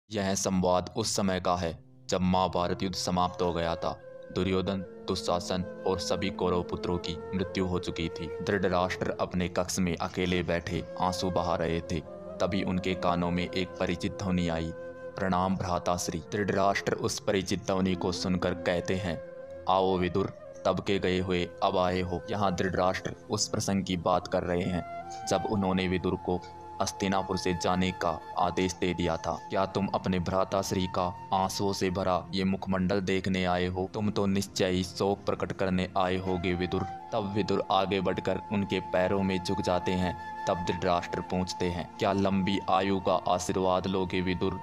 यह संवाद उस समय का है जब महाभारत युद्ध समाप्त हो गया था। दुर्योधन, दुशासन और सभी कौरव पुत्रों की मृत्यु हो चुकी थी। धृतराष्ट्र अपने कक्ष में अकेले बैठे आंसू बहा रहे थे। तभी उनके कानों में एक परिचित ध्वनि आई, प्रणाम भ्राताश्री। धृतराष्ट्र उस परिचित ध्वनि को सुनकर कहते हैं, आओ विदुर, तब के गए हुए अब आए हो। यहाँ धृतराष्ट्र उस प्रसंग की बात कर रहे हैं जब उन्होंने विदुर को हस्तिनापुर से जाने का आदेश दे दिया था। क्या तुम अपने भ्राताश्री का आंसुओं से भरा ये मुखमंडल देखने आए हो? तुम तो निश्चय ही शोक प्रकट करने आए होगे विदुर। तब विदुर आगे बढ़कर उनके पैरों में झुक जाते हैं। तब धृतराष्ट्र पूछते हैं, क्या लंबी आयु का आशीर्वाद लोगे विदुर?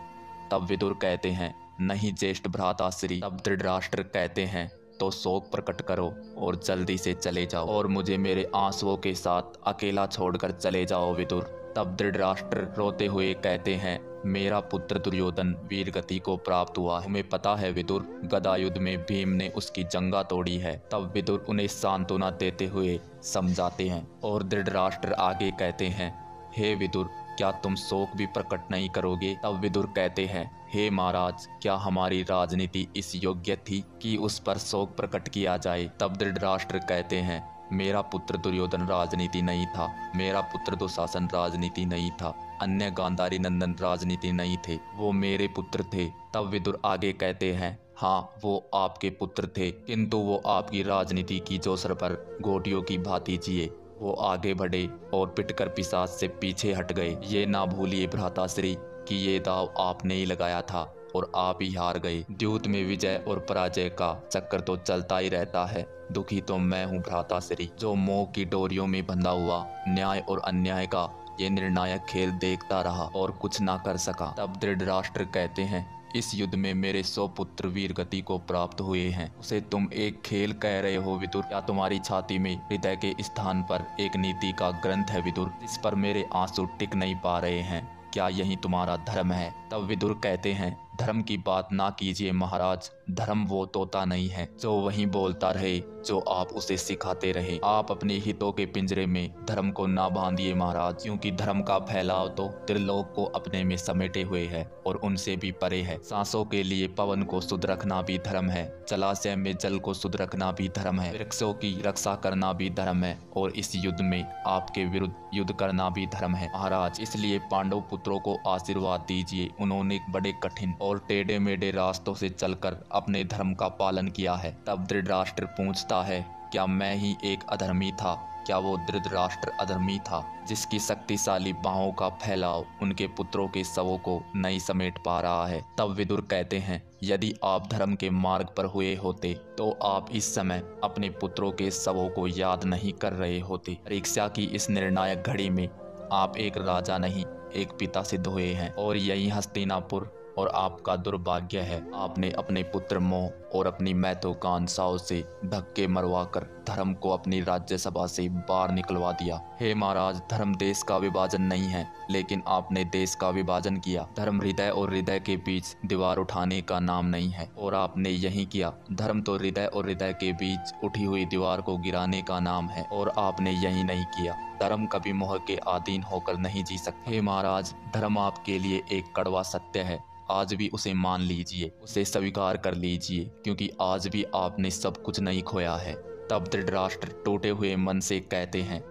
तब विदुर कहते हैं, नहीं ज्येष्ठ भ्राताश्री। तब धृतराष्ट्र कहते हैं, तो शोक प्रकट करो और जल्दी से चले जाओ और मुझे मेरे आंसुओं के साथ अकेला छोड़कर चले जाओ विदुर। तब धृतराष्ट्र रोते हुए कहते हैं, मेरा पुत्र दुर्योधन वीर गति को प्राप्त हुआ है। हमें पता है विदुर, गदा युद्ध में भीम ने उसकी जंगा तोड़ी है। तब विदुर उन्हें सांत्वना देते हुए समझाते हैं और धृतराष्ट्र आगे कहते हैं, हे विदुर, क्या तुम शोक भी प्रकट नहीं करोगे? तब विदुर कहते हैं, हे महाराज, क्या हमारी राजनीति इस योग्य थी कि उस पर शोक प्रकट किया जाए? तब धृतराष्ट्र कहते हैं, मेरा पुत्र दुर्योधन राजनीति नहीं था, मेरा पुत्र दुशासन राजनीति नहीं था, अन्य गांधारी नंदन राजनीति नहीं थे, वो मेरे पुत्र थे। तब विदुर आगे कहते हैं, हाँ वो आपके पुत्र थे, किंतु वो आपकी राजनीति की जोसर पर गोटियों की भांति जिए। वो आगे बढ़े और पिटकर पिशाच से पीछे हट गए। ये ना भूलिए भ्राताश्री कि ये दाव आपने ही लगाया था और आप ही हार गए। द्यूत में विजय और पराजय का चक्कर तो चलता ही रहता है। दुखी तो मैं हूँ भ्राताश्री, जो मोह की डोरियों में बंधा हुआ न्याय और अन्याय का ये निर्णायक खेल देखता रहा और कुछ ना कर सका। तब धृतराष्ट्र कहते हैं, इस युद्ध में मेरे 100 पुत्र वीर गति को प्राप्त हुए हैं, उसे तुम एक खेल कह रहे हो विदुर? क्या तुम्हारी छाती में हृदय के स्थान पर एक नीति का ग्रंथ है विदुर, जिस पर मेरे आंसू टिक नहीं पा रहे हैं? क्या यही तुम्हारा धर्म है? तब विदुर कहते हैं, धर्म की बात ना कीजिए महाराज, धर्म वो तोता नहीं है जो वहीं बोलता रहे जो आप उसे सिखाते रहे। आप अपने हितों के पिंजरे में धर्म को ना बांधिए महाराज, क्योंकि धर्म का फैलाव तो त्रिलोक को अपने में समेटे हुए है और उनसे भी परे है। सांसों के लिए पवन को शुद्ध रखना भी धर्म है, जलाशय में जल को शुद्ध रखना भी धर्म है, वृक्षों की रक्षा करना भी धर्म है और इस युद्ध में आपके विरुद्ध युद्ध करना भी धर्म है महाराज। इसलिए पांडव पुत्रों को आशीर्वाद दीजिए, उन्होंने बड़े कठिन और टेढ़े मेढ़े रास्तों से चलकर अपने धर्म का पालन किया है। तब धृतराष्ट्र पूछता है, क्या मैं ही एक अधर्मी था? क्या वो धृतराष्ट्र अधर्मी था जिसकी शक्तिशाली बाहों का फैलाव उनके पुत्रों के शवों को नहीं समेट पा रहा है? तब विदुर कहते हैं, यदि आप धर्म के मार्ग पर हुए होते तो आप इस समय अपने पुत्रों के शवों को याद नहीं कर रहे होते। परीक्षा की इस निर्णायक घड़ी में आप एक राजा नहीं, एक पिता सिद्ध हुए हैं और यही हस्तिनापुर और आपका दुर्भाग्य है। आपने अपने पुत्र मोह और अपनी महत्वाकांक्षाओं से धक्के मरवाकर धर्म को अपनी राज्यसभा से बाहर निकलवा दिया। हे महाराज, धर्म देश का विभाजन नहीं है, लेकिन आपने देश का विभाजन किया। धर्म हृदय और हृदय के बीच दीवार उठाने का नाम नहीं है और आपने यही किया। धर्म तो हृदय और हृदय के बीच उठी हुई दीवार को गिराने का नाम है और आपने यही नहीं किया। धर्म कभी मोह के अधीन होकर नहीं जी सकते। हे महाराज, धर्म आपके लिए एक कड़वा सत्य है, आज भी उसे मान लीजिए, उसे स्वीकार कर लीजिए, क्योंकि आज भी आपने सब कुछ नहीं खोया है। तब धृतराष्ट्र टूटे हुए मन से कहते हैं,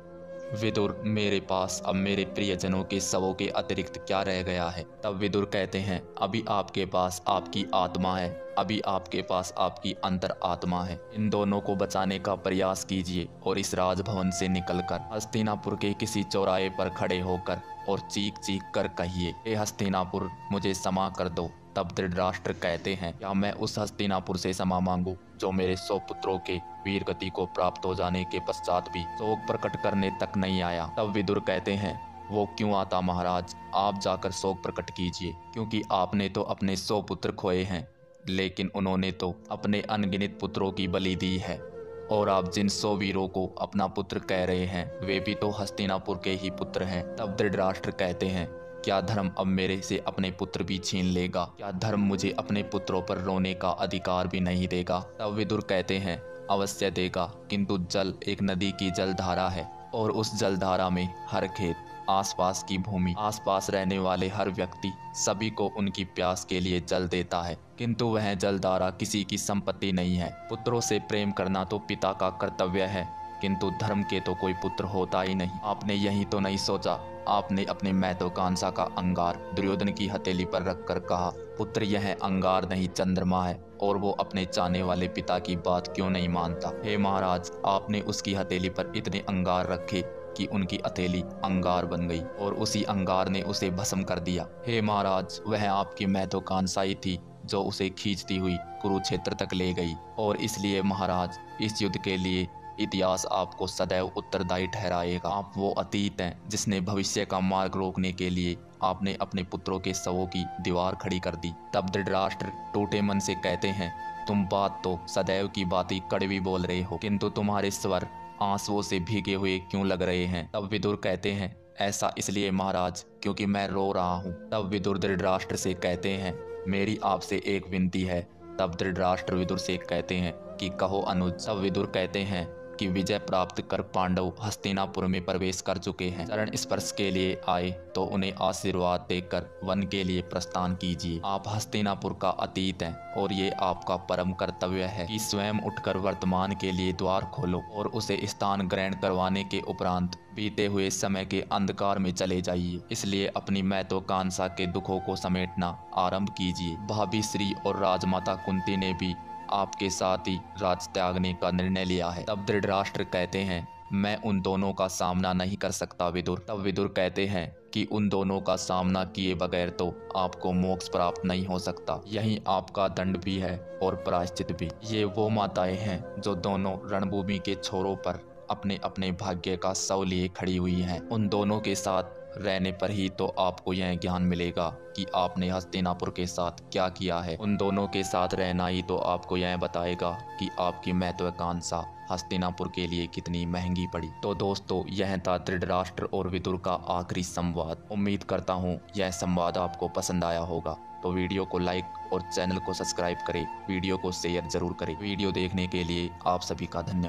विदुर, मेरे पास अब मेरे प्रियजनों के शवों के अतिरिक्त क्या रह गया है? तब विदुर कहते हैं, अभी आपके पास आपकी आत्मा है, अभी आपके पास आपकी अंतर आत्मा है। इन दोनों को बचाने का प्रयास कीजिए और इस राजभवन से निकलकर हस्तिनापुर के किसी चौराहे पर खड़े होकर और चीख चीख कर कहिए, हे हस्तिनापुर, मुझे क्षमा कर दो। तब धृतराष्ट्र कहते हैं, क्या मैं उस हस्तिनापुर से क्षमा मांगू जो मेरे 100 पुत्रों के वीर गति को प्राप्त हो जाने के पश्चात भी शोक प्रकट करने तक नहीं आया? तब विदुर कहते हैं, वो क्यों आता महाराज, आप जाकर शोक प्रकट कीजिए, क्योंकि आपने तो अपने 100 पुत्र खोए हैं, लेकिन उन्होंने तो अपने अनगिनत पुत्रों की बलि दी है। और आप जिन 100 वीरों को अपना पुत्र कह रहे हैं, वे भी तो हस्तिनापुर के ही पुत्र हैं। तब धृतराष्ट्र कहते हैं, क्या धर्म अब मेरे से अपने पुत्र भी छीन लेगा? क्या धर्म मुझे अपने पुत्रों पर रोने का अधिकार भी नहीं देगा? तब विदुर कहते हैं, अवश्य देगा, किंतु जल एक नदी की जलधारा है और उस जलधारा में हर खेत आसपास की भूमि, आसपास रहने वाले हर व्यक्ति सभी को उनकी प्यास के लिए जल देता है, किंतु वह जलधारा किसी की संपत्ति नहीं है। पुत्रों से प्रेम करना तो पिता का कर्तव्य है, किंतु धर्म के तो कोई पुत्र होता ही नहीं। आपने यही तो नहीं सोचा? आपने अपने महत्वाकांक्षा का अंगार दुर्योधन की हथेली पर रखकर कहा, पुत्र यह अंगार नहीं चंद्रमा है, और वो अपने चाहने वाले पिता की बात क्यों नहीं मानता? हे महाराज, आपने उसकी हथेली पर इतने अंगार रखे कि उनकी हथेली अंगार बन गई और उसी अंगार ने उसे भस्म कर दिया। हे महाराज, वह आपकी महत्वाकांक्षा ही थी जो उसे खींचती हुई कुरुक्षेत्र तक ले गई, और इसलिए महाराज, इस युद्ध के लिए इतिहास आपको सदैव उत्तरदायी ठहराएगा। आप वो अतीत हैं जिसने भविष्य का मार्ग रोकने के लिए आपने अपने पुत्रों के शवों की दीवार खड़ी कर दी। तब धृतराष्ट्र टूटे मन से कहते हैं, तुम बात तो सदैव की बात ही कड़वी बोल रहे हो, किंतु तुम्हारे स्वर आंसुओं से भीगे हुए क्यों लग रहे हैं? तब विदुर कहते हैं, ऐसा इसलिए महाराज क्योंकि मैं रो रहा हूँ। तब विदुर धृतराष्ट्र से कहते हैं, मेरी आपसे एक विनती है। तब धृतराष्ट्र विदुर से कहते हैं कि कहो अनुज। तब विदुर कहते हैं कि विजय प्राप्त कर पांडव हस्तिनापुर में प्रवेश कर चुके हैं। चरण स्पर्श के लिए आए तो उन्हें आशीर्वाद देकर वन के लिए प्रस्थान कीजिए। आप हस्तिनापुर का अतीत हैं और ये आपका परम कर्तव्य है कि स्वयं उठकर वर्तमान के लिए द्वार खोलो और उसे स्थान ग्रहण करवाने के उपरांत बीते हुए समय के अंधकार में चले जाइए। इसलिए अपनी महत्वाकांक्षा के दुखों को समेटना आरंभ कीजिए। भाभी श्री और राजमाता कुंती ने भी आपके साथ ही राज त्यागने का निर्णय लिया है। तब धृतराष्ट्र कहते हैं, मैं उन दोनों का सामना नहीं कर सकता विदुर। तब विदुर कहते हैं कि उन दोनों का सामना किए बगैर तो आपको मोक्ष प्राप्त नहीं हो सकता। यही आपका दंड भी है और प्रायश्चित भी। ये वो माताएं हैं जो दोनों रणभूमि के छोरों पर अपने अपने भाग्य का शव लिए खड़ी हुई हैं। उन दोनों के साथ रहने पर ही तो आपको यह ज्ञान मिलेगा कि आपने हस्तिनापुर के साथ क्या किया है। उन दोनों के साथ रहना ही तो आपको यह बताएगा कि आपकी महत्वाकांक्षा हस्तिनापुर के लिए कितनी महंगी पड़ी। तो दोस्तों, यह था धृतराष्ट्र और विदुर का आखिरी संवाद। उम्मीद करता हूँ यह संवाद आपको पसंद आया होगा। तो वीडियो को लाइक और चैनल को सब्सक्राइब करें, वीडियो को शेयर जरूर करें। वीडियो देखने के लिए आप सभी का धन्यवाद।